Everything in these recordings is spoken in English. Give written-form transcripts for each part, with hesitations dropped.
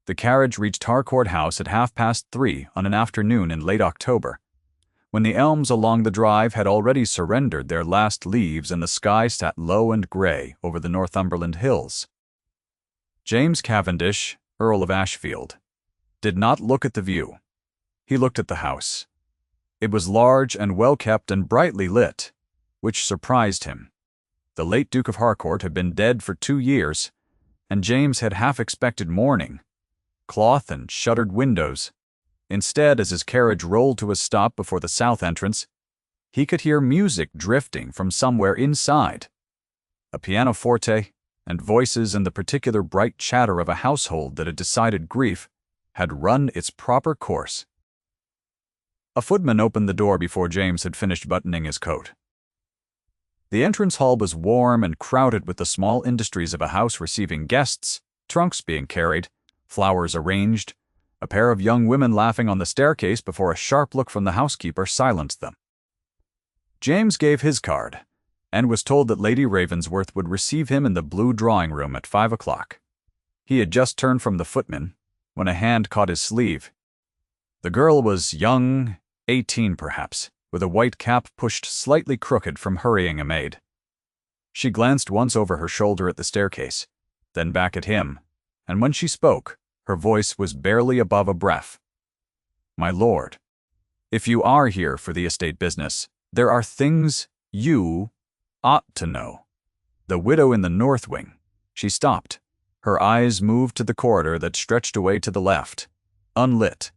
The carriage reached Harcourt House at 3:30 on an afternoon in late October, when the elms along the drive had already surrendered their last leaves and the sky sat low and grey over the Northumberland hills. James Cavendish, Earl of Ashfield, did not look at the view. He looked at the house. It was large and well-kept and brightly lit, which surprised him. The late Duke of Harcourt had been dead for 2 years, and James had half expected mourning, cloth and shuttered windows. Instead, as his carriage rolled to a stop before the south entrance, he could hear music drifting from somewhere inside. A pianoforte and voices and the particular bright chatter of a household that had decided grief had run its proper course. A footman opened the door before James had finished buttoning his coat. The entrance hall was warm and crowded with the small industries of a house receiving guests, trunks being carried, flowers arranged, a pair of young women laughing on the staircase before a sharp look from the housekeeper silenced them. James gave his card, and was told that Lady Ravensworth would receive him in the blue drawing-room at 5 o'clock. He had just turned from the footman, when a hand caught his sleeve. The girl was young, 18 perhaps, with a white cap pushed slightly crooked from hurrying a maid. She glanced once over her shoulder at the staircase, then back at him, and when she spoke, her voice was barely above a breath. "My lord, if you are here for the estate business, there are things you ought to know." The widow in the north wing. She stopped. Her eyes moved to the corridor that stretched away to the left, unlit,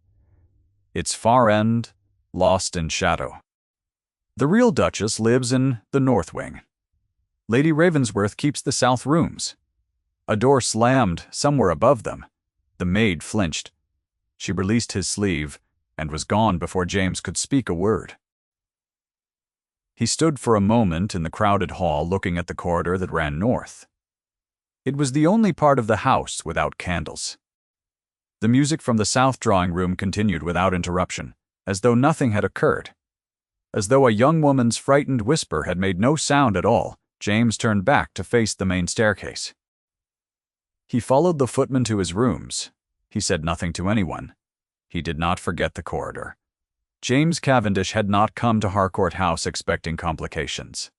its far end lost in shadow. The real Duchess lives in the north wing. Lady Ravensworth keeps the south rooms. A door slammed somewhere above them. The maid flinched. She released his sleeve and was gone before James could speak a word. He stood for a moment in the crowded hall looking at the corridor that ran north. It was the only part of the house without candles. The music from the south drawing-room continued without interruption, as though nothing had occurred. As though a young woman's frightened whisper had made no sound at all, James turned back to face the main staircase. He followed the footman to his rooms. He said nothing to anyone. He did not forget the corridor. James Cavendish had not come to Harcourt House expecting complications.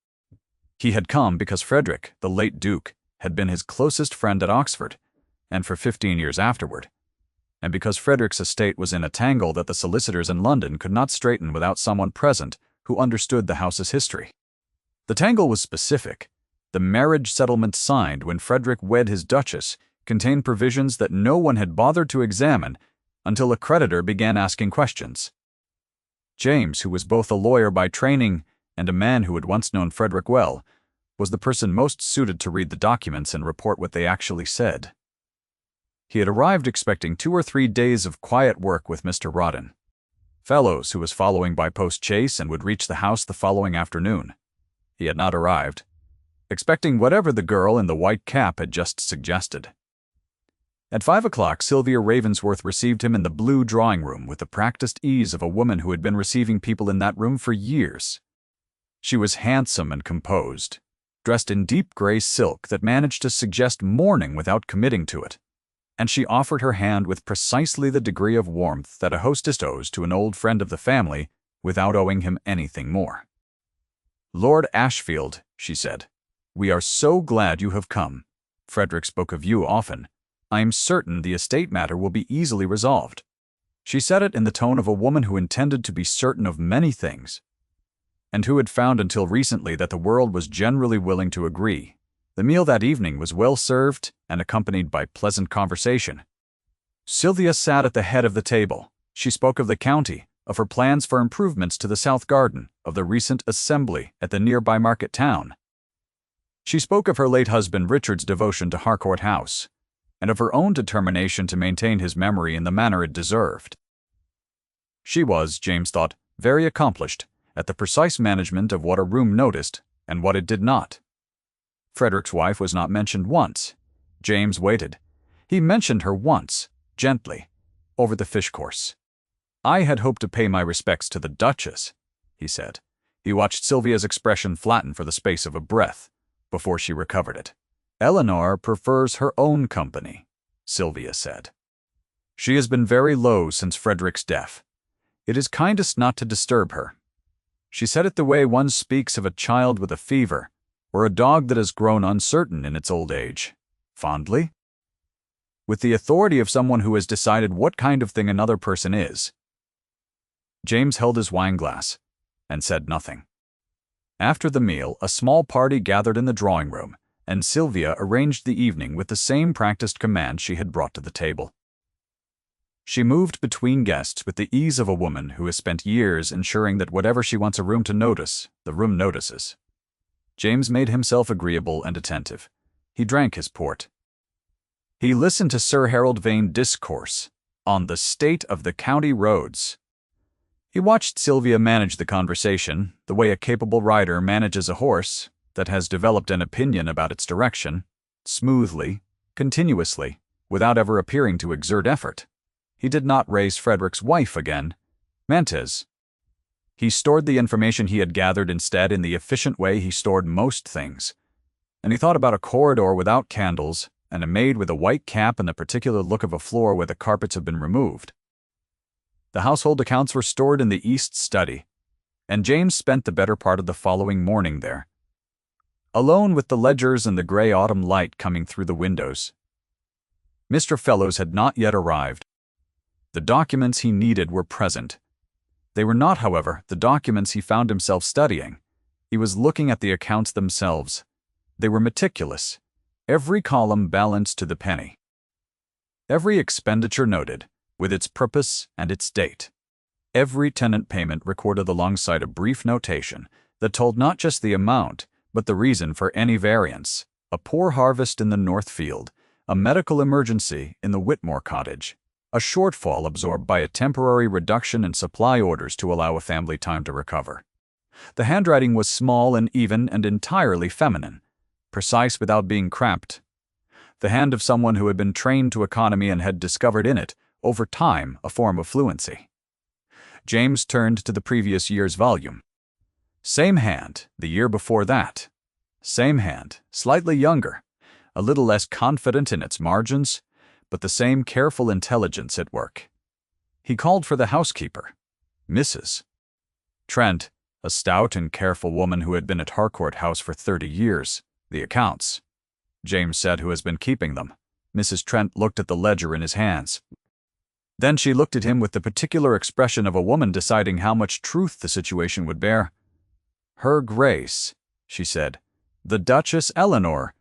He had come because Frederick, the late Duke, had been his closest friend at Oxford, and for 15 years afterward, and because Frederick's estate was in a tangle that the solicitors in London could not straighten without someone present who understood the house's history. The tangle was specific. The marriage settlement signed when Frederick wed his Duchess contained provisions that no one had bothered to examine until a creditor began asking questions. James, who was both a lawyer by training and a man who had once known Frederick well, was the person most suited to read the documents and report what they actually said. He had arrived expecting 2 or 3 days of quiet work with Mr. Rawdon Fellows, who was following by post-chaise and would reach the house the following afternoon. He had not arrived, expecting whatever the girl in the white cap had just suggested. At 5 o'clock, Sylvia Ravensworth received him in the blue drawing-room with the practiced ease of a woman who had been receiving people in that room for years. She was handsome and composed, dressed in deep gray silk that managed to suggest mourning without committing to it, and she offered her hand with precisely the degree of warmth that a hostess owes to an old friend of the family without owing him anything more. "Lord Ashfield," she said, "we are so glad you have come. Frederick spoke of you often. I am certain the estate matter will be easily resolved." She said it in the tone of a woman who intended to be certain of many things, and who had found until recently that the world was generally willing to agree. The meal that evening was well served and accompanied by pleasant conversation. Sylvia sat at the head of the table. She spoke of the county, of her plans for improvements to the south garden, of the recent assembly at the nearby market town. She spoke of her late husband Richard's devotion to Harcourt House, and of her own determination to maintain his memory in the manner it deserved. She was, James thought, very accomplished at the precise management of what a room noticed and what it did not. Frederick's wife was not mentioned once. James waited. He mentioned her once, gently, over the fish course. "I had hoped to pay my respects to the Duchess," he said. He watched Sylvia's expression flatten for the space of a breath before she recovered it. "Eleanor prefers her own company," Sylvia said. She has been very low since Frederick's death. It is kindest not to disturb her. She said it the way one speaks of a child with a fever, or a dog that has grown uncertain in its old age. Fondly? With the authority of someone who has decided what kind of thing another person is. James held his wineglass and said nothing. After the meal, a small party gathered in the drawing room, and Sylvia arranged the evening with the same practiced command she had brought to the table. She moved between guests with the ease of a woman who has spent years ensuring that whatever she wants a room to notice, the room notices. James made himself agreeable and attentive. He drank his port. He listened to Sir Harold Vane discourse on the state of the county roads. He watched Sylvia manage the conversation, the way a capable rider manages a horse that has developed an opinion about its direction, smoothly, continuously, without ever appearing to exert effort. He did not raise Frederick's wife again, Mantes. He stored the information he had gathered instead in the efficient way he stored most things. And he thought about a corridor without candles, and a maid with a white cap and the particular look of a floor where the carpets have been removed. The household accounts were stored in the East study, and James spent the better part of the following morning there, alone with the ledgers and the gray autumn light coming through the windows. Mr. Fellows had not yet arrived. The documents he needed were present. They were not, however, the documents he found himself studying. He was looking at the accounts themselves. They were meticulous, every column balanced to the penny. Every expenditure noted, with its purpose and its date. Every tenant payment recorded alongside a brief notation that told not just the amount, but the reason for any variance: a poor harvest in the North Field, a medical emergency in the Whitmore cottage, a shortfall absorbed by a temporary reduction in supply orders to allow a family time to recover. The handwriting was small and even and entirely feminine, precise without being cramped. The hand of someone who had been trained to economy and had discovered in it, over time, a form of fluency. James turned to the previous year's volume. Same hand, the year before that. Same hand, slightly younger, a little less confident in its margins, but the same careful intelligence at work. He called for the housekeeper, Mrs. Trent, a stout and careful woman who had been at Harcourt House for 30 years. The accounts, James said, who has been keeping them. Mrs. Trent looked at the ledger in his hands. Then she looked at him with the particular expression of a woman deciding how much truth the situation would bear. Her Grace, she said, the Duchess Eleanor.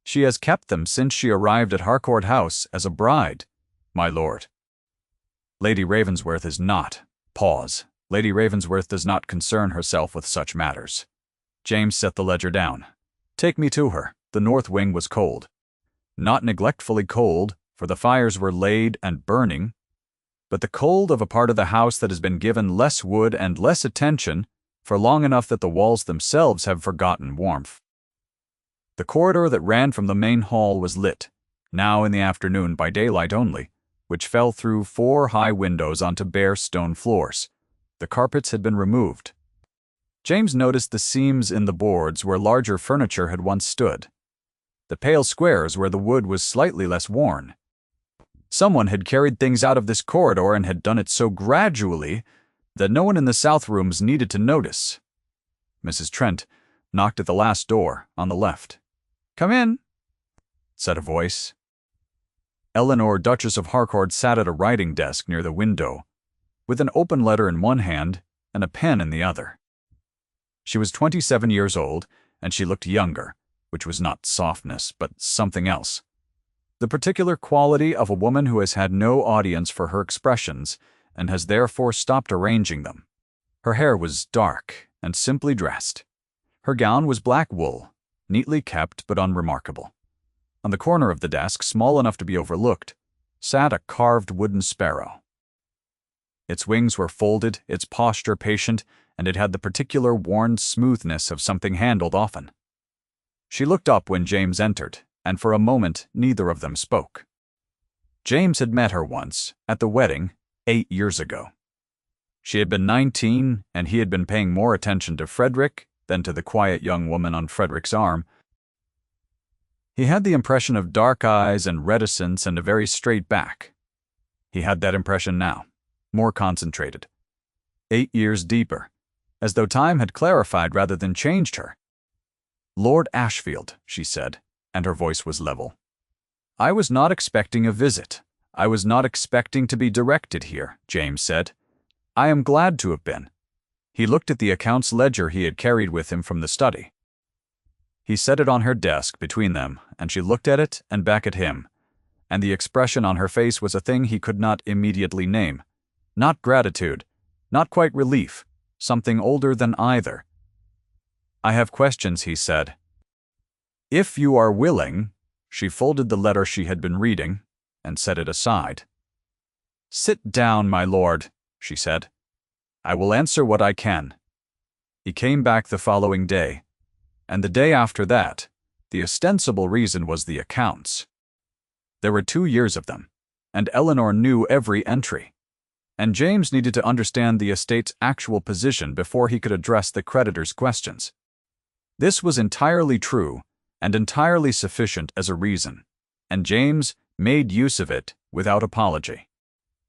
She has kept them since she arrived at Harcourt House as a bride, my lord. Lady Ravensworth is not. Pause. Lady Ravensworth does not concern herself with such matters. James set the ledger down. Take me to her. The north wing was cold. Not neglectfully cold, for the fires were laid and burning, but the cold of a part of the house that has been given less wood and less attention for long enough that the walls themselves have forgotten warmth. The corridor that ran from the main hall was lit, now in the afternoon, by daylight only, which fell through 4 high windows onto bare stone floors. The carpets had been removed. James noticed the seams in the boards where larger furniture had once stood, the pale squares where the wood was slightly less worn. Someone had carried things out of this corridor and had done it so gradually that no one in the south rooms needed to notice. Mrs. Trent knocked at the last door, on the left. "Come in," said a voice. Eleanor, Duchess of Harcourt, sat at a writing desk near the window, with an open letter in one hand and a pen in the other. She was 27 years old, and she looked younger, which was not softness, but something else. The particular quality of a woman who has had no audience for her expressions and has therefore stopped arranging them. Her hair was dark and simply dressed. Her gown was black wool, neatly kept but unremarkable. On the corner of the desk, small enough to be overlooked, sat a carved wooden sparrow. Its wings were folded, its posture patient, and it had the particular worn smoothness of something handled often. She looked up when James entered, and for a moment neither of them spoke. James had met her once, at the wedding, 8 years ago. She had been 19, and he had been paying more attention to Frederick than to the quiet young woman on Frederick's arm. He had the impression of dark eyes and reticence and a very straight back. He had that impression now, more concentrated. 8 years deeper, as though time had clarified rather than changed her. "Lord Ashfield," she said, and her voice was level. "I was not expecting a visit. I was not expecting to be directed here," James said. "I am glad to have been." He looked at the accounts ledger he had carried with him from the study. He set it on her desk between them, and she looked at it and back at him, and the expression on her face was a thing he could not immediately name. Not gratitude, not quite relief, something older than either. "I have questions," he said. "If you are willing," she folded the letter she had been reading and set it aside. "Sit down, my lord," she said. "I will answer what I can." He came back the following day, and the day after that. The ostensible reason was the accounts. There were 2 years of them, and Eleanor knew every entry. And James needed to understand the estate's actual position before he could address the creditor's questions. This was entirely true and entirely sufficient as a reason, and James made use of it without apology.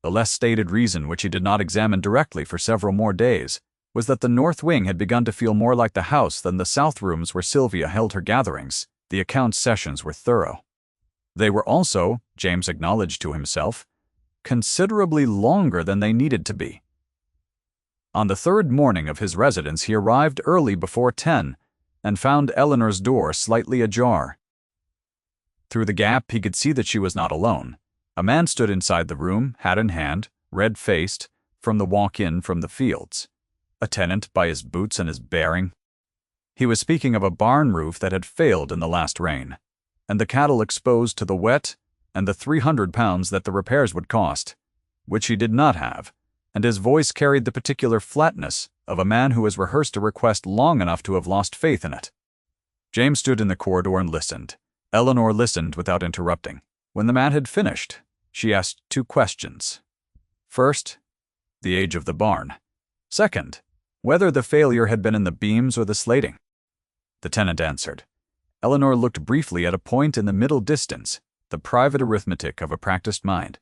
The less stated reason, which he did not examine directly for several more days, was that the north wing had begun to feel more like the house than the south rooms where Sylvia held her gatherings. The accounts sessions were thorough. They were also, James acknowledged to himself, considerably longer than they needed to be. On the third morning of his residence he arrived early before 10 and found Eleanor's door slightly ajar. Through the gap he could see that she was not alone. A man stood inside the room, hat in hand, red-faced, from the walk-in from the fields. A tenant by his boots and his bearing. He was speaking of a barn roof that had failed in the last rain, and the cattle exposed to the wet, and the £300 that the repairs would cost, which he did not have, and his voice carried the particular flatness of a man who has rehearsed a request long enough to have lost faith in it. James stood in the corridor and listened. Eleanor listened without interrupting. When the man had finished, she asked 2 questions. First, the age of the barn. Second, whether the failure had been in the beams or the slating. The tenant answered. Eleanor looked briefly at a point in the middle distance, the private arithmetic of a practiced mind,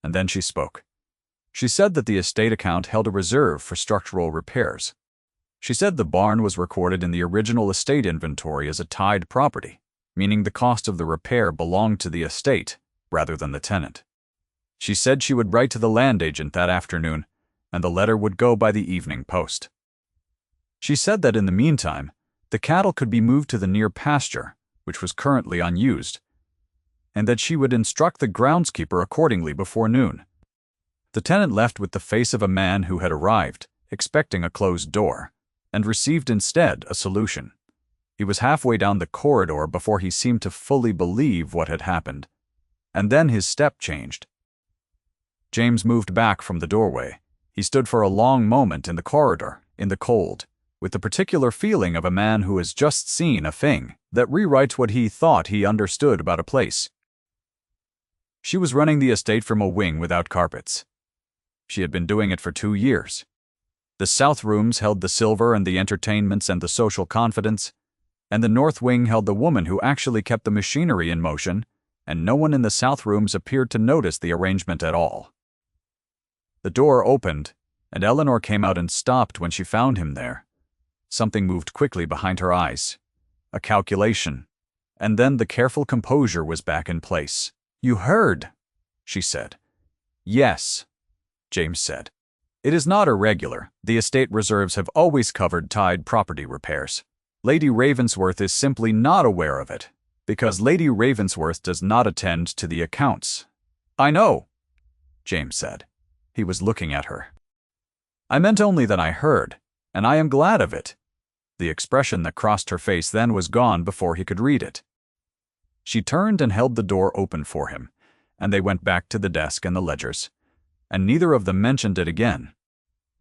and then she spoke. She said that the estate account held a reserve for structural repairs. She said the barn was recorded in the original estate inventory as a tied property, meaning the cost of the repair belonged to the estate rather than the tenant. She said she would write to the land agent that afternoon, and the letter would go by the evening post. She said that in the meantime, the cattle could be moved to the near pasture, which was currently unused, and that she would instruct the groundskeeper accordingly before noon. The tenant left with the face of a man who had arrived, expecting a closed door, and received instead a solution. He was halfway down the corridor before he seemed to fully believe what had happened, and then his step changed. James moved back from the doorway. He stood for a long moment in the corridor, in the cold, with the particular feeling of a man who has just seen a thing that rewrites what he thought he understood about a place. She was running the estate from a wing without carpets. She had been doing it for 2 years. The south rooms held the silver and the entertainments and the social confidence, and the north wing held the woman who actually kept the machinery in motion, and no one in the south rooms appeared to notice the arrangement at all. The door opened, and Eleanor came out and stopped when she found him there. Something moved quickly behind her eyes. A calculation. And then the careful composure was back in place. "You heard," she said. "Yes," James said. "It is not irregular. The estate reserves have always covered tied property repairs. Lady Ravensworth is simply not aware of it, because Lady Ravensworth does not attend to the accounts." "I know," James said. He was looking at her. "I meant only that I heard, and I am glad of it." The expression that crossed her face then was gone before he could read it. She turned and held the door open for him, and they went back to the desk and the ledgers, and neither of them mentioned it again.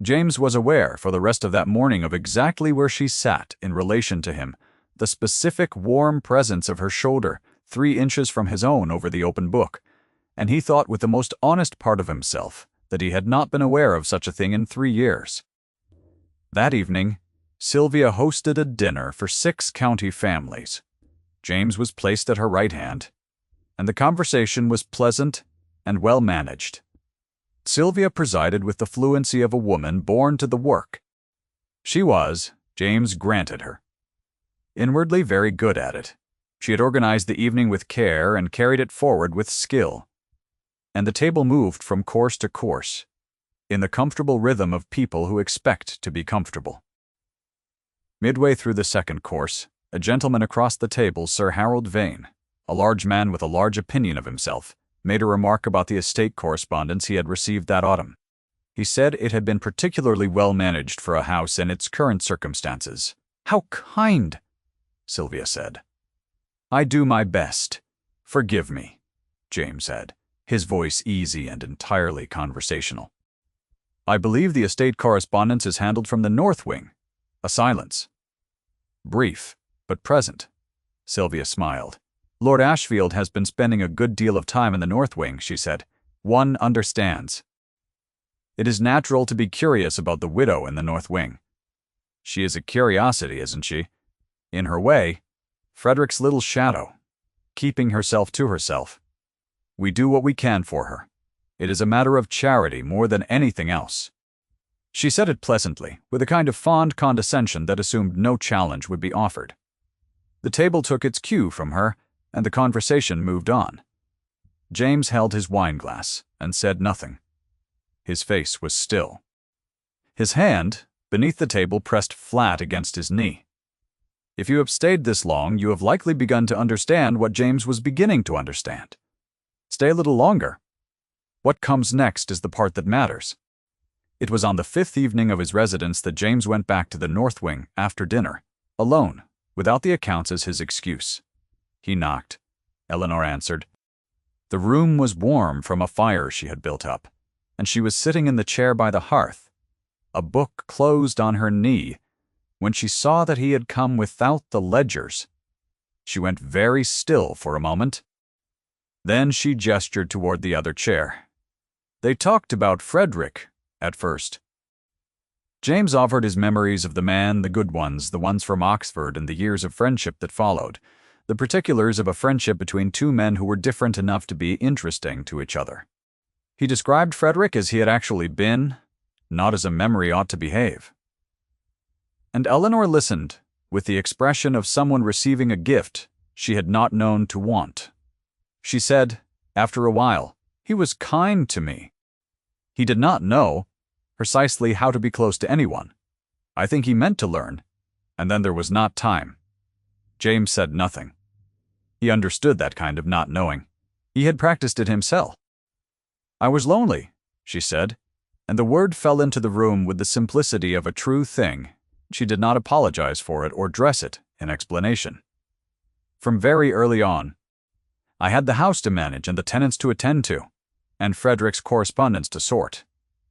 James was aware for the rest of that morning of exactly where she sat in relation to him, the specific warm presence of her shoulder 3 inches from his own over the open book, and he thought with the most honest part of himself that he had not been aware of such a thing in 3 years. That evening, Sylvia hosted a dinner for 6 county families. James was placed at her right hand, and the conversation was pleasant and well managed. Sylvia presided with the fluency of a woman born to the work. She was, James granted her, inwardly very good at it. She had organized the evening with care and carried it forward with skill. And the table moved from course to course, in the comfortable rhythm of people who expect to be comfortable. Midway through the second course, a gentleman across the table, Sir Harold Vane, a large man with a large opinion of himself, made a remark about the estate correspondence he had received that autumn. He said it had been particularly well managed for a house in its current circumstances. "How kind!" Sylvia said. "I do my best. Forgive me," James said, his voice easy and entirely conversational. "I believe the estate correspondence is handled from the north wing." A silence. Brief, but present. Sylvia smiled. "Lord Ashfield has been spending a good deal of time in the north wing," she said. "One understands. It is natural to be curious about the widow in the north wing. She is a curiosity, isn't she? In her way, Frederick's little shadow, keeping herself to herself. We do what we can for her. It is a matter of charity more than anything else." She said it pleasantly, with a kind of fond condescension that assumed no challenge would be offered. The table took its cue from her, and the conversation moved on. James held his wine-glass and said nothing. His face was still. His hand, beneath the table, pressed flat against his knee. If you have stayed this long, you have likely begun to understand what James was beginning to understand. Stay a little longer. What comes next is the part that matters. It was on the 5th evening of his residence that James went back to the north wing after dinner, alone, without the accounts as his excuse. He knocked. Eleanor answered. The room was warm from a fire she had built up, and she was sitting in the chair by the hearth, a book closed on her knee, when she saw that he had come without the ledgers. She went very still for a moment. Then she gestured toward the other chair. They talked about Frederick, at first. James offered his memories of the man, the good ones, the ones from Oxford and the years of friendship that followed, the particulars of a friendship between two men who were different enough to be interesting to each other. He described Frederick as he had actually been, not as a memory ought to behave. And Eleanor listened, with the expression of someone receiving a gift she had not known to want. She said, after a while, "He was kind to me. He did not know precisely how to be close to anyone. I think he meant to learn, and then there was not time." James said nothing. He understood that kind of not knowing. He had practiced it himself. "I was lonely," she said, and the word fell into the room with the simplicity of a true thing. She did not apologize for it or dress it in explanation. "From very early on, I had the house to manage and the tenants to attend to, and Frederick's correspondence to sort,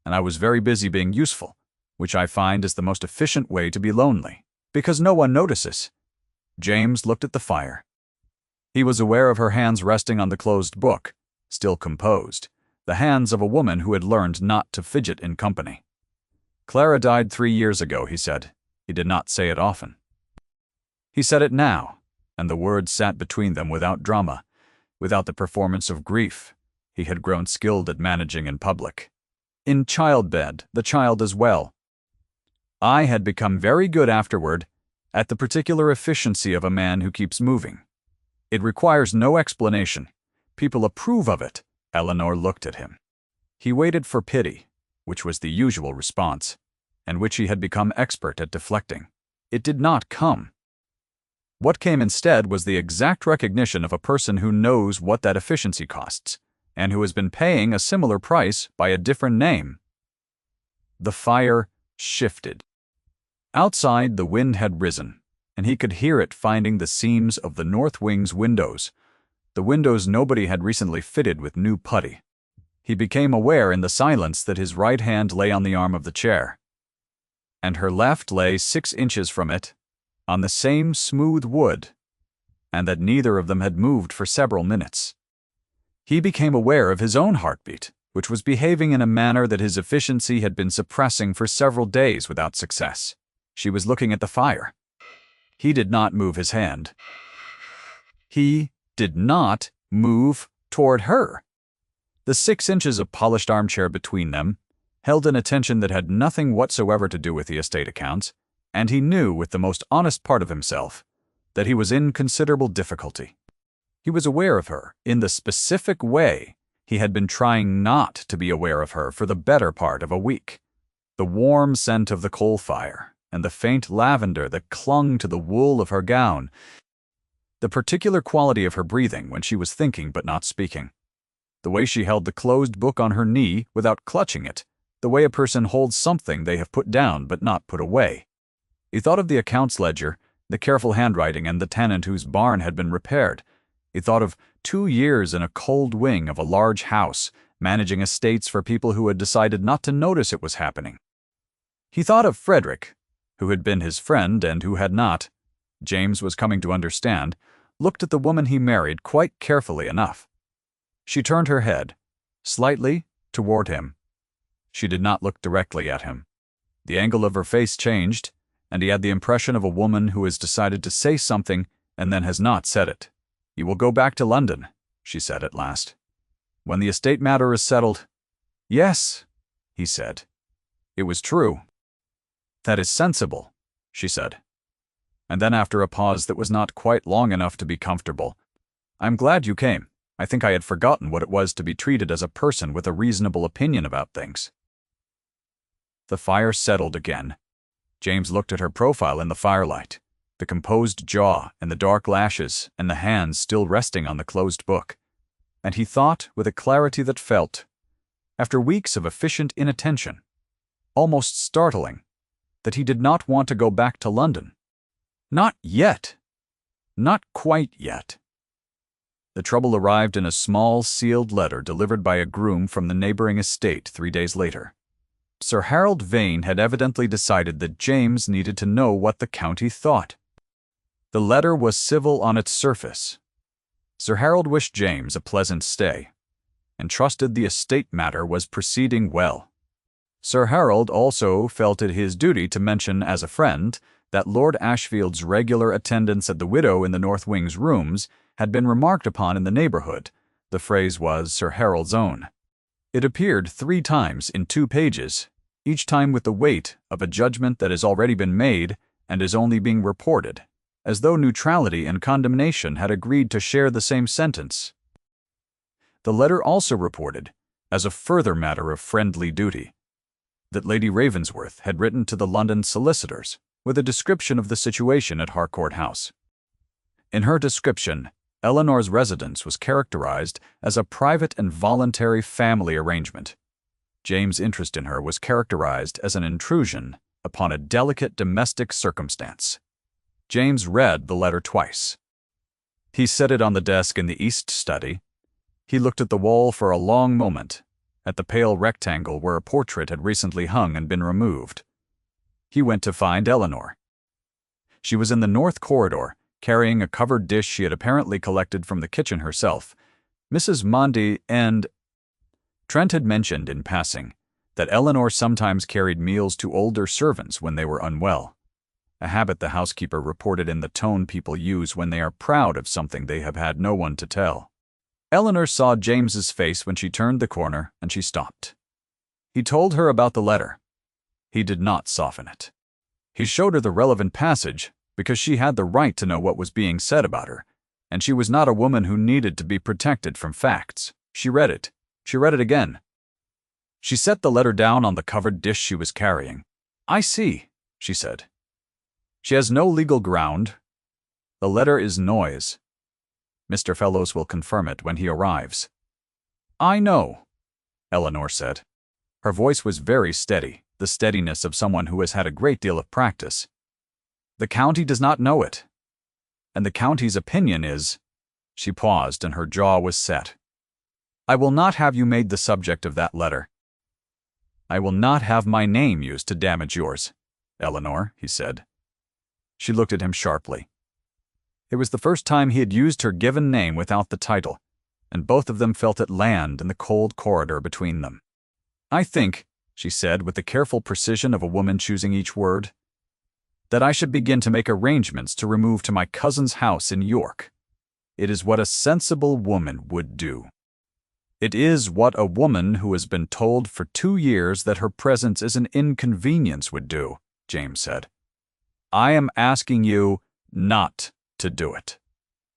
and I was very busy being useful, which I find is the most efficient way to be lonely, because no one notices." James looked at the fire. He was aware of her hands resting on the closed book, still composed, the hands of a woman who had learned not to fidget in company. "Clara died 3 years ago," he said. He did not say it often. He said it now, and the words sat between them without drama, without the performance of grief he had grown skilled at managing in public. In childbed, the child as well. I had become very good afterward at the particular efficiency of a man who keeps moving. It requires no explanation. People approve of it. Eleanor looked at him. He waited for pity, which was the usual response, and which he had become expert at deflecting. It did not come. What came instead was the exact recognition of a person who knows what that efficiency costs, and who has been paying a similar price by a different name. The fire shifted. Outside, the wind had risen, and he could hear it finding the seams of the north wing's windows, the windows nobody had recently fitted with new putty. He became aware in the silence that his right hand lay on the arm of the chair, and her left lay 6 inches from it, on the same smooth wood, and that neither of them had moved for several minutes. He became aware of his own heartbeat, which was behaving in a manner that his efficiency had been suppressing for several days without success. She was looking at the fire. He did not move his hand. He did not move toward her. The 6 inches of polished armchair between them held an attention that had nothing whatsoever to do with the estate accounts, and he knew with the most honest part of himself that he was in considerable difficulty. He was aware of her in the specific way he had been trying not to be aware of her for the better part of a week. The warm scent of the coal fire and the faint lavender that clung to the wool of her gown, the particular quality of her breathing when she was thinking but not speaking, the way she held the closed book on her knee without clutching it, the way a person holds something they have put down but not put away. He thought of the accounts ledger, the careful handwriting, and the tenant whose barn had been repaired. He thought of 2 years in a cold wing of a large house, managing estates for people who had decided not to notice it was happening. He thought of Frederick, who had been his friend and who had not, James was coming to understand, looked at the woman he married quite carefully enough. She turned her head, slightly, toward him. She did not look directly at him. The angle of her face changed, and he had the impression of a woman who has decided to say something and then has not said it. "You will go back to London," she said at last. "When the estate matter is settled." "Yes," he said. It was true. "That is sensible," she said. And then after a pause that was not quite long enough to be comfortable, "I'm glad you came. I think I had forgotten what it was to be treated as a person with a reasonable opinion about things." The fire settled again. James looked at her profile in the firelight, the composed jaw and the dark lashes and the hands still resting on the closed book, and he thought with a clarity that felt, after weeks of efficient inattention, almost startling, that he did not want to go back to London. Not yet. Not quite yet. The trouble arrived in a small, sealed letter delivered by a groom from the neighboring estate 3 days later. Sir Harold Vane had evidently decided that James needed to know what the county thought. The letter was civil on its surface. Sir Harold wished James a pleasant stay, and trusted the estate matter was proceeding well. Sir Harold also felt it his duty to mention as a friend that Lord Ashfield's regular attendance at the widow in the North Wing's rooms had been remarked upon in the neighborhood. The phrase was Sir Harold's own. It appeared 3 times in 2 pages, each time with the weight of a judgment that has already been made and is only being reported, as though neutrality and condemnation had agreed to share the same sentence. The letter also reported, as a further matter of friendly duty, that Lady Ravensworth had written to the London solicitors with a description of the situation at Harcourt House. In her description, Eleanor's residence was characterized as a private and voluntary family arrangement. James' interest in her was characterized as an intrusion upon a delicate domestic circumstance. James read the letter twice. He set it on the desk in the east study. He looked at the wall for a long moment, at the pale rectangle where a portrait had recently hung and been removed. He went to find Eleanor. She was in the north corridor, carrying a covered dish she had apparently collected from the kitchen herself. Mrs. Mundy and Trent had mentioned in passing that Eleanor sometimes carried meals to older servants when they were unwell, a habit the housekeeper reported in the tone people use when they are proud of something they have had no one to tell. Eleanor saw James's face when she turned the corner, and she stopped. He told her about the letter. He did not soften it. He showed her the relevant passage because she had the right to know what was being said about her, and she was not a woman who needed to be protected from facts. She read it. She read it again. She set the letter down on the covered dish she was carrying. "I see," she said. "She has no legal ground. The letter is noise. Mr. Fellows will confirm it when he arrives." "I know," Eleanor said. Her voice was very steady, the steadiness of someone who has had a great deal of practice. "The county does not know it. And the county's opinion is—" She paused and her jaw was set. "I will not have you made the subject of that letter." "I will not have my name used to damage yours, Eleanor," he said. She looked at him sharply. It was the first time he had used her given name without the title, and both of them felt it land in the cold corridor between them. "I think," she said with the careful precision of a woman choosing each word, "that I should begin to make arrangements to remove to my cousin's house in York. It is what a sensible woman would do." It is what a woman who has been told for 2 years that her presence is an inconvenience would do, James said. I am asking you not to do it.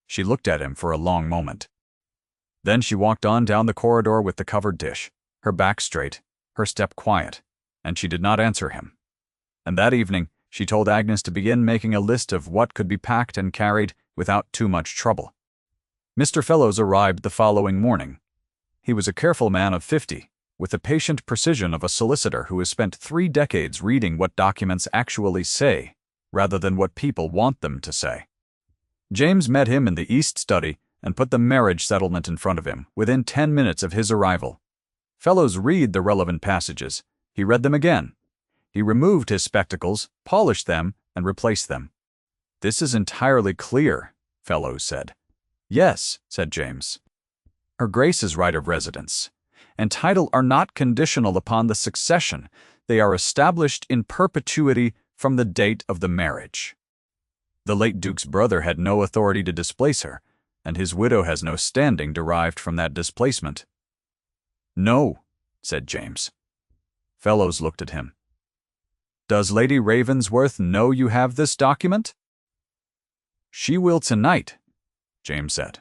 She looked at him for a long moment. Then she walked on down the corridor with the covered dish, her back straight, her step quiet, and she did not answer him. And that evening, she told Agnes to begin making a list of what could be packed and carried without too much trouble. Mr. Fellows arrived the following morning. He was a careful man of 50, with the patient precision of a solicitor who has spent 3 decades reading what documents actually say, rather than what people want them to say. James met him in the East Study and put the marriage settlement in front of him within 10 minutes of his arrival. Fellows read the relevant passages. He read them again. He removed his spectacles, polished them, and replaced them. This is entirely clear, Fellows said. Yes, said James. Her Grace's right of residence and title are not conditional upon the succession. They are established in perpetuity from the date of the marriage. The late Duke's brother had no authority to displace her, and his widow has no standing derived from that displacement. No, said James. Fellows looked at him. Does Lady Ravensworth know you have this document? She will tonight, James said.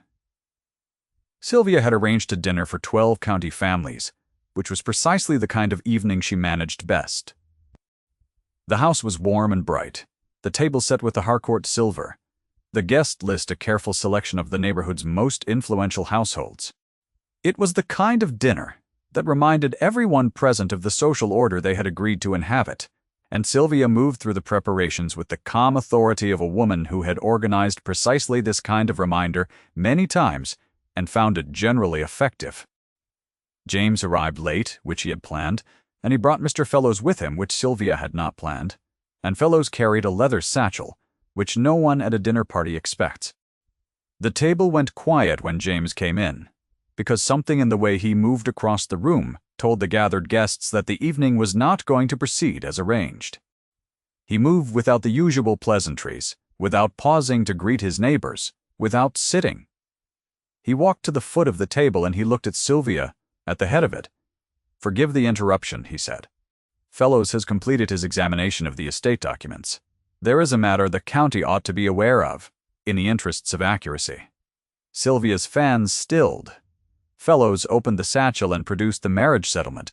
Sylvia had arranged a dinner for 12 county families, which was precisely the kind of evening she managed best. The house was warm and bright, the table set with the Harcourt silver, the guest list a careful selection of the neighborhood's most influential households. It was the kind of dinner that reminded everyone present of the social order they had agreed to inhabit, and Sylvia moved through the preparations with the calm authority of a woman who had organized precisely this kind of reminder many times and found it generally effective. James arrived late, which he had planned, and he brought Mr. Fellows with him, which Sylvia had not planned, and Fellows carried a leather satchel, which no one at a dinner party expects. The table went quiet when James came in, because something in the way he moved across the room told the gathered guests that the evening was not going to proceed as arranged. He moved without the usual pleasantries, without pausing to greet his neighbors, without sitting. He walked to the foot of the table and he looked at Sylvia, at the head of it. Forgive the interruption, he said. Fellows has completed his examination of the estate documents. There is a matter the county ought to be aware of, in the interests of accuracy. Sylvia's fans stilled. Fellows opened the satchel and produced the marriage settlement.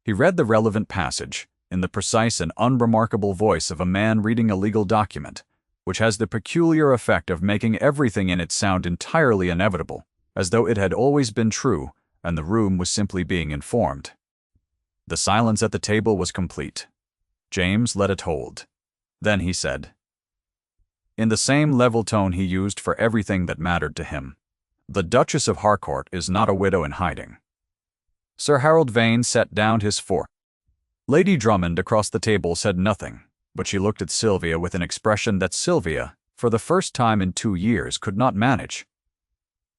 He read the relevant passage, in the precise and unremarkable voice of a man reading a legal document, which has the peculiar effect of making everything in it sound entirely inevitable, as though it had always been true and the room was simply being informed. The silence at the table was complete. James let it hold. Then he said, in the same level tone he used for everything that mattered to him, the Duchess of Harcourt is not a widow in hiding. Sir Harold Vane set down his fork. Lady Drummond across the table said nothing, but she looked at Sylvia with an expression that Sylvia, for the first time in 2 years, could not manage.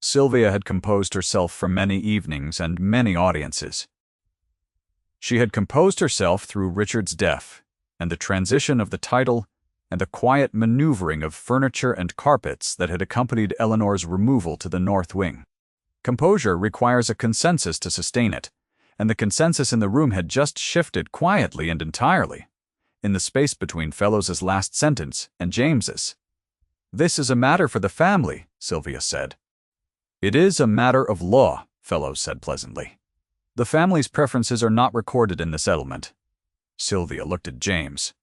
Sylvia had composed herself for many evenings and many audiences. She had composed herself through Richard's death, and the transition of the title, and the quiet maneuvering of furniture and carpets that had accompanied Eleanor's removal to the north wing. Composure requires a consensus to sustain it, and the consensus in the room had just shifted quietly and entirely, in the space between Fellows's last sentence and James's. This is a matter for the family, Sylvia said. It is a matter of law, Fellows said pleasantly. The family's preferences are not recorded in the settlement. Sylvia looked at James.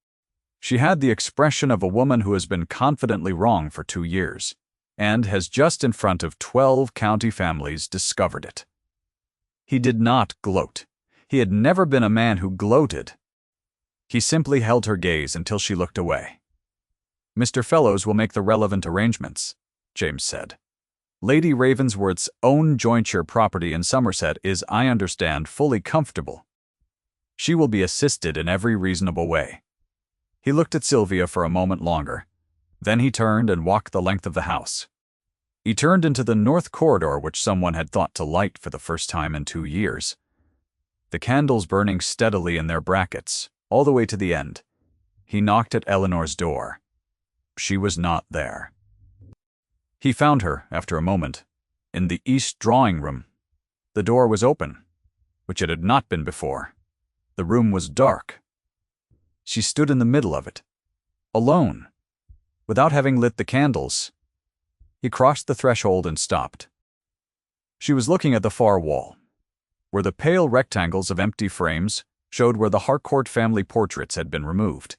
She had the expression of a woman who has been confidently wrong for 2 years, and has just in front of 12 county families discovered it. He did not gloat. He had never been a man who gloated. He simply held her gaze until she looked away. Mr. Fellows will make the relevant arrangements, James said. Lady Ravensworth's own jointure property in Somerset is, I understand, fully comfortable. She will be assisted in every reasonable way. He looked at Sylvia for a moment longer. Then he turned and walked the length of the house. He turned into the north corridor which someone had thought to light for the first time in 2 years. The candles burning steadily in their brackets, all the way to the end. He knocked at Eleanor's door. She was not there. He found her, after a moment, in the east drawing-room. The door was open, which it had not been before. The room was dark. She stood in the middle of it, alone, without having lit the candles. He crossed the threshold and stopped. She was looking at the far wall, where the pale rectangles of empty frames showed where the Harcourt family portraits had been removed.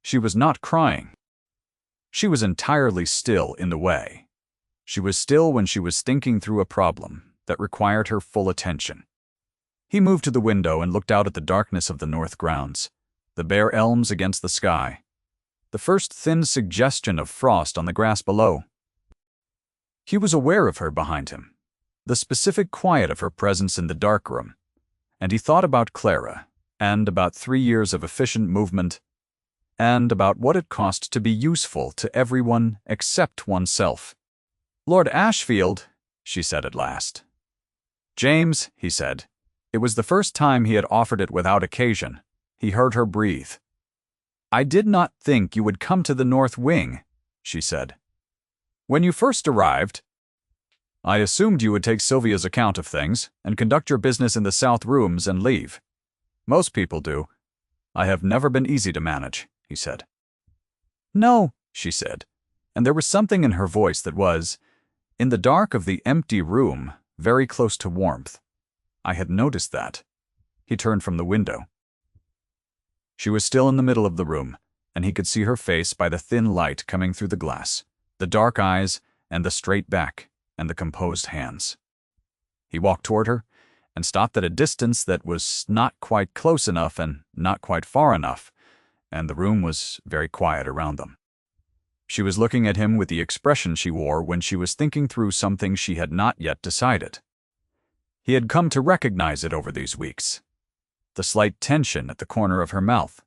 She was not crying. She was entirely still in the way. She was still when she was thinking through a problem that required her full attention. He moved to the window and looked out at the darkness of the north grounds, the bare elms against the sky, the first thin suggestion of frost on the grass below. He was aware of her behind him, the specific quiet of her presence in the dark room, and he thought about Clara, and about 3 years of efficient movement, and about what it cost to be useful to everyone except oneself. "Lord Ashfield," she said at last. "James," he said. It was the first time he had offered it without occasion. He heard her breathe. "I did not think you would come to the north wing," she said. "When you first arrived, I assumed you would take Sylvia's account of things and conduct your business in the south rooms and leave. Most people do. I have never been easy to manage," he said. "No," she said, and there was something in her voice that was, in the dark of the empty room, very close to warmth. I had noticed that. He turned from the window. She was still in the middle of the room, and he could see her face by the thin light coming through the glass, the dark eyes and the straight back and the composed hands. He walked toward her and stopped at a distance that was not quite close enough and not quite far enough, and the room was very quiet around them. She was looking at him with the expression she wore when she was thinking through something she had not yet decided. He had come to recognize it over these weeks. The slight tension at the corner of her mouth,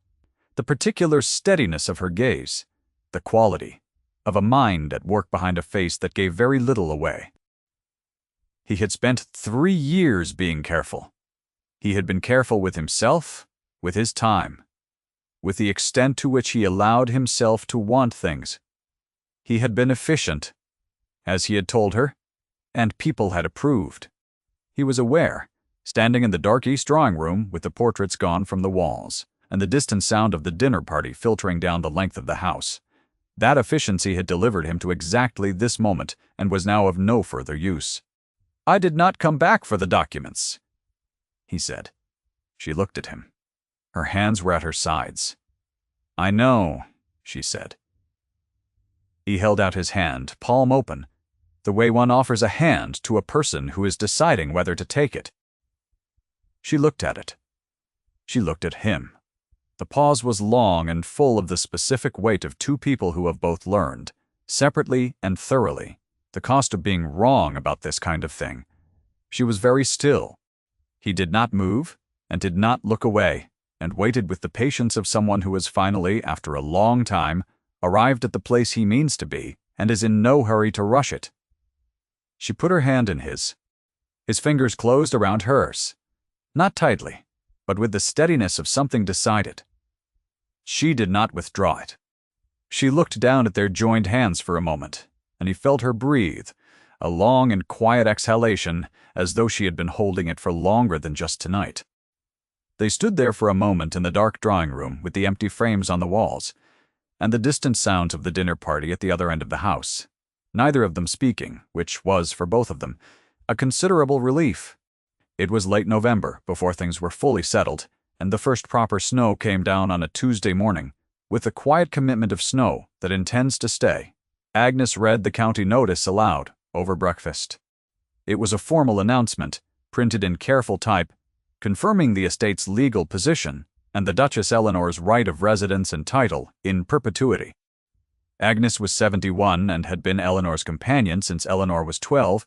the particular steadiness of her gaze, the quality of a mind at work behind a face that gave very little away. He had spent 3 years being careful. He had been careful with himself, with his time, with the extent to which he allowed himself to want things. He had been efficient, as he had told her, and people had approved. He was aware, standing in the dark east drawing room with the portraits gone from the walls, and the distant sound of the dinner party filtering down the length of the house. That efficiency had delivered him to exactly this moment and was now of no further use. "I did not come back for the documents," he said. She looked at him. Her hands were at her sides. "I know," she said. He held out his hand, palm open, the way one offers a hand to a person who is deciding whether to take it. She looked at it. She looked at him. The pause was long and full of the specific weight of 2 people who have both learned, separately and thoroughly, the cost of being wrong about this kind of thing. She was very still. He did not move and did not look away, and waited with the patience of someone who has finally, after a long time, arrived at the place he means to be and is in no hurry to rush it. She put her hand in his. His fingers closed around hers, not tightly, but with the steadiness of something decided. She did not withdraw it. She looked down at their joined hands for a moment, and he felt her breathe, a long and quiet exhalation, as though she had been holding it for longer than just tonight. They stood there for a moment in the dark drawing room with the empty frames on the walls, and the distant sounds of the dinner party at the other end of the house, neither of them speaking, which was, for both of them, a considerable relief. It was late November before things were fully settled, and the first proper snow came down on a Tuesday morning, with the quiet commitment of snow that intends to stay. Agnes read the county notice aloud over breakfast. It was a formal announcement, printed in careful type, confirming the estate's legal position and the Duchess Eleanor's right of residence and title in perpetuity. Agnes was 71 and had been Eleanor's companion since Eleanor was 12,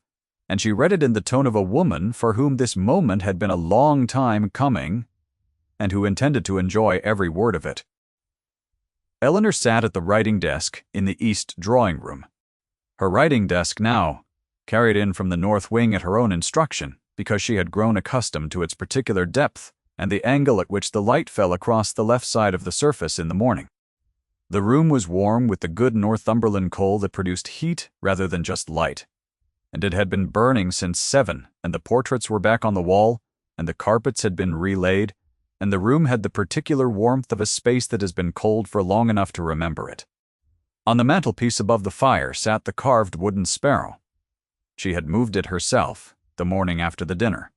and she read it in the tone of a woman for whom this moment had been a long time coming and who intended to enjoy every word of it. Eleanor sat at the writing desk in the east drawing room. Her writing desk now, carried in from the north wing at her own instruction, because she had grown accustomed to its particular depth and the angle at which the light fell across the left side of the surface in the morning. The room was warm with the good Northumberland coal that produced heat rather than just light, and it had been burning since 7, and the portraits were back on the wall, and the carpets had been relaid, and the room had the particular warmth of a space that has been cold for long enough to remember it. On the mantelpiece above the fire sat the carved wooden sparrow. She had moved it herself, the morning after the dinner.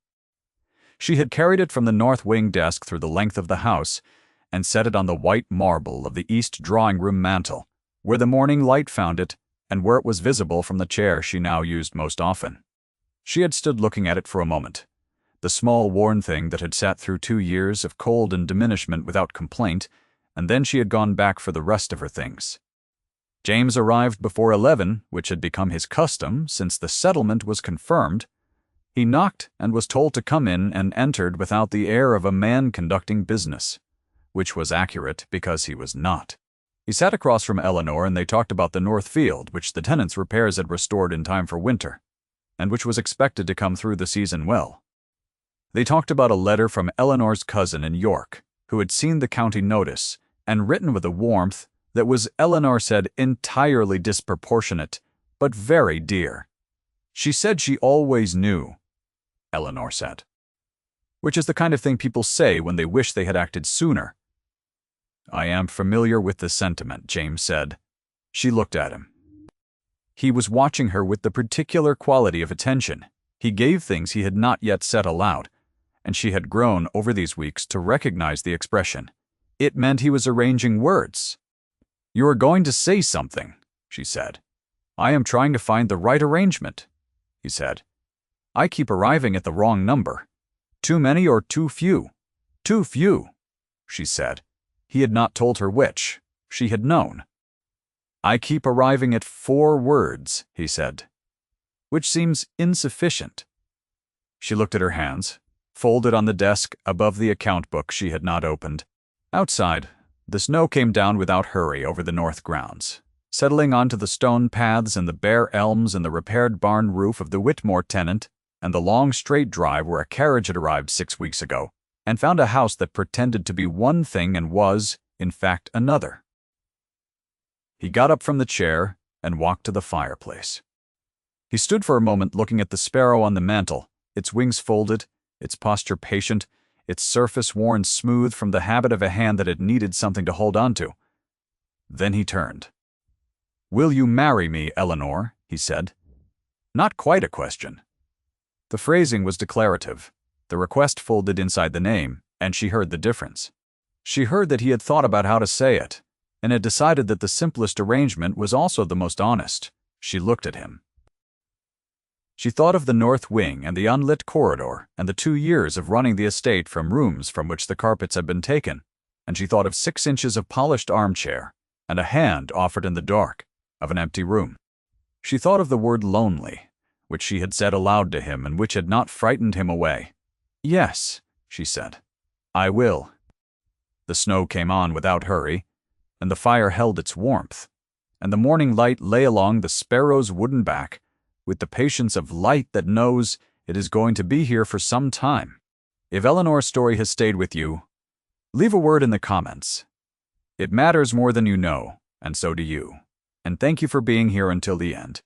She had carried it from the north wing desk through the length of the house, and set it on the white marble of the east drawing-room mantel, where the morning light found it, and where it was visible from the chair she now used most often. She had stood looking at it for a moment, the small worn thing that had sat through 2 years of cold and diminishment without complaint, and then she had gone back for the rest of her things. James arrived before 11, which had become his custom since the settlement was confirmed. He knocked and was told to come in, and entered without the air of a man conducting business, which was accurate because he was not. He sat across from Eleanor, and they talked about the north field, which the tenants' repairs had restored in time for winter, and which was expected to come through the season well. They talked about a letter from Eleanor's cousin in York, who had seen the county notice, and written with a warmth that was, Eleanor said, entirely disproportionate, but very dear. She said she always knew, Eleanor said, which is the kind of thing people say when they wish they had acted sooner. I am familiar with the sentiment, James said. She looked at him. He was watching her with the particular quality of attention. He gave things he had not yet said aloud, and she had grown over these weeks to recognize the expression. It meant he was arranging words. You are going to say something, she said. I am trying to find the right arrangement, he said. I keep arriving at the wrong number. Too many or too few? Too few, she said. He had not told her which. She had known. I keep arriving at 4 words, he said, which seems insufficient. She looked at her hands, folded on the desk above the account book she had not opened. Outside, the snow came down without hurry over the north grounds, settling onto the stone paths and the bare elms and the repaired barn roof of the Whitmore tenant, and the long straight drive where a carriage had arrived 6 weeks ago, and found a house that pretended to be one thing and was, in fact, another. He got up from the chair and walked to the fireplace. He stood for a moment looking at the sparrow on the mantel, its wings folded, its posture patient, its surface worn smooth from the habit of a hand that had needed something to hold on to. Then he turned. Will you marry me, Eleanor? He said. Not quite a question. The phrasing was declarative, the request folded inside the name, and she heard the difference. She heard that he had thought about how to say it, and had decided that the simplest arrangement was also the most honest. She looked at him. She thought of the north wing and the unlit corridor and the 2 years of running the estate from rooms from which the carpets had been taken, and she thought of 6 inches of polished armchair and a hand offered in the dark of an empty room. She thought of the word lonely, which she had said aloud to him and which had not frightened him away. Yes, she said, I will. The snow came on without hurry, and the fire held its warmth, and the morning light lay along the sparrow's wooden back, with the patience of light that knows it is going to be here for some time. If Eleanor's story has stayed with you, leave a word in the comments. It matters more than you know, and so do you. And thank you for being here until the end.